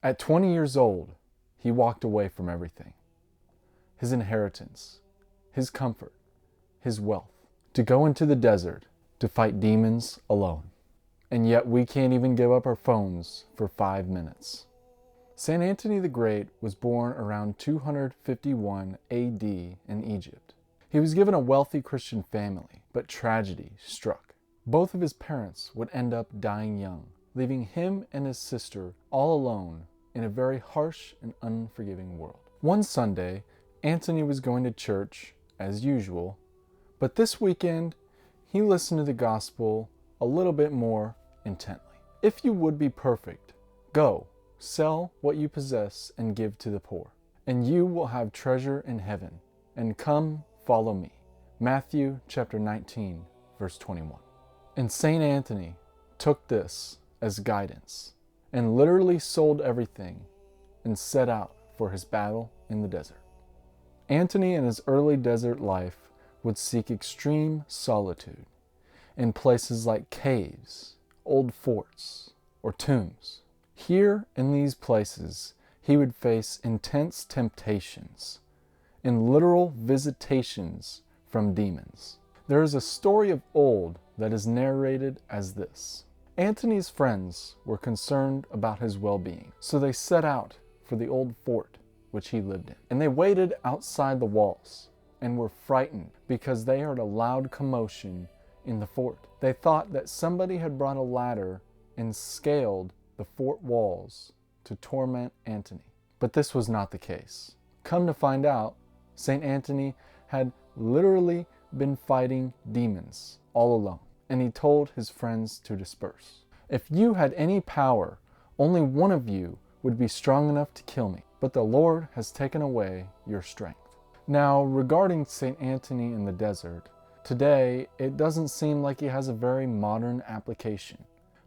At 20 years old, he walked away from everything. His inheritance, his comfort, his wealth, to go into the desert to fight demons alone. And yet we can't even give up our phones for 5 minutes. St. Antony the Great was born around 251 AD in Egypt. He was given a wealthy Christian family, but tragedy struck. Both of his parents would end up dying young, leaving him and his sister all alone in a very harsh and unforgiving world. One Sunday, Antony was going to church as usual, but this weekend he listened to the gospel a little bit more intently. If you would be perfect, go, sell what you possess and give to the poor, and you will have treasure in heaven, and come follow me. Matthew chapter 19, verse 21. And St. Antony took this as guidance and literally sold everything and set out for his battle in the desert. Antony in his early desert life would seek extreme solitude in places like caves, old forts, or tombs. Here in these places, he would face intense temptations and literal visitations from demons. There is a story of old that is narrated as this. Antony's friends were concerned about his well-being, so they set out for the old fort which he lived in. And they waited outside the walls and were frightened because they heard a loud commotion in the fort. They thought that somebody had brought a ladder and scaled the fort walls to torment Antony. But this was not the case. Come to find out, St. Antony had literally been fighting demons all alone, and he told his friends to disperse. If you had any power, only one of you would be strong enough to kill me, but the Lord has taken away your strength. Now, regarding St. Antony in the desert, today it doesn't seem like he has a very modern application,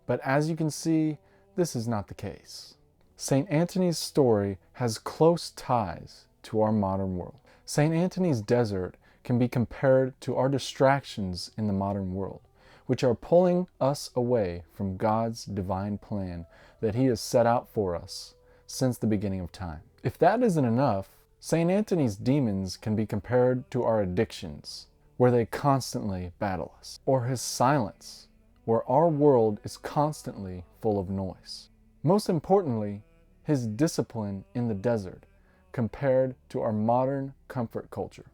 but as you can see, this is not the case. St. Antony's story has close ties to our modern world. St. Antony's desert can be compared to our distractions in the modern world, which are pulling us away from God's divine plan that He has set out for us since the beginning of time. If that isn't enough, St. Antony's demons can be compared to our addictions, where they constantly battle us, or his silence, where our world is constantly full of noise. Most importantly, his discipline in the desert compared to our modern comfort culture.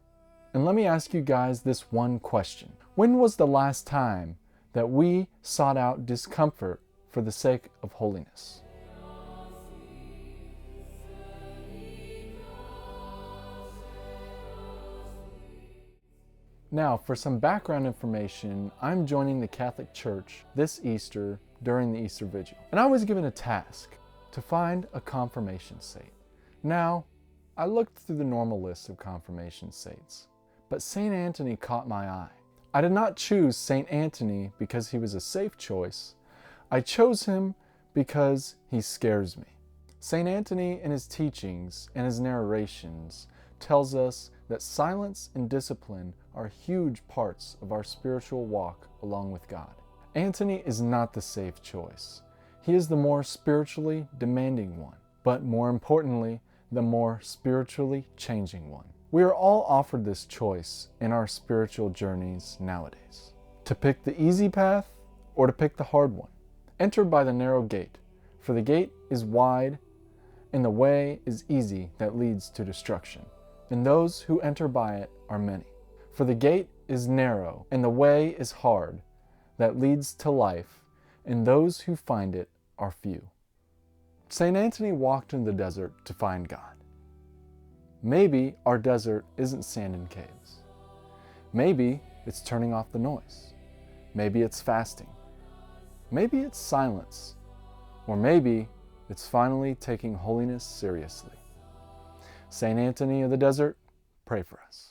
And let me ask you guys this one question. When was the last time that we sought out discomfort for the sake of holiness? Now, for some background information, I'm joining the Catholic Church this Easter during the Easter Vigil. And I was given a task to find a confirmation saint. Now, I looked through the normal list of confirmation saints, but St. Antony caught my eye. I did not choose St. Antony because he was a safe choice. I chose him because he scares me. St. Antony in his teachings and his narrations tells us that silence and discipline are huge parts of our spiritual walk along with God. Antony is not the safe choice. He is the more spiritually demanding one, but more importantly, the more spiritually changing one. We are all offered this choice in our spiritual journeys nowadays, to pick the easy path or to pick the hard one. Enter by the narrow gate, for the gate is wide and the way is easy that leads to destruction, and those who enter by it are many. For the gate is narrow and the way is hard that leads to life, and those who find it are few. St. Antony walked in the desert to find God. Maybe our desert isn't sand and caves. Maybe it's turning off the noise. Maybe it's fasting. Maybe it's silence. Or maybe it's finally taking holiness seriously. St. Antony of the desert, pray for us.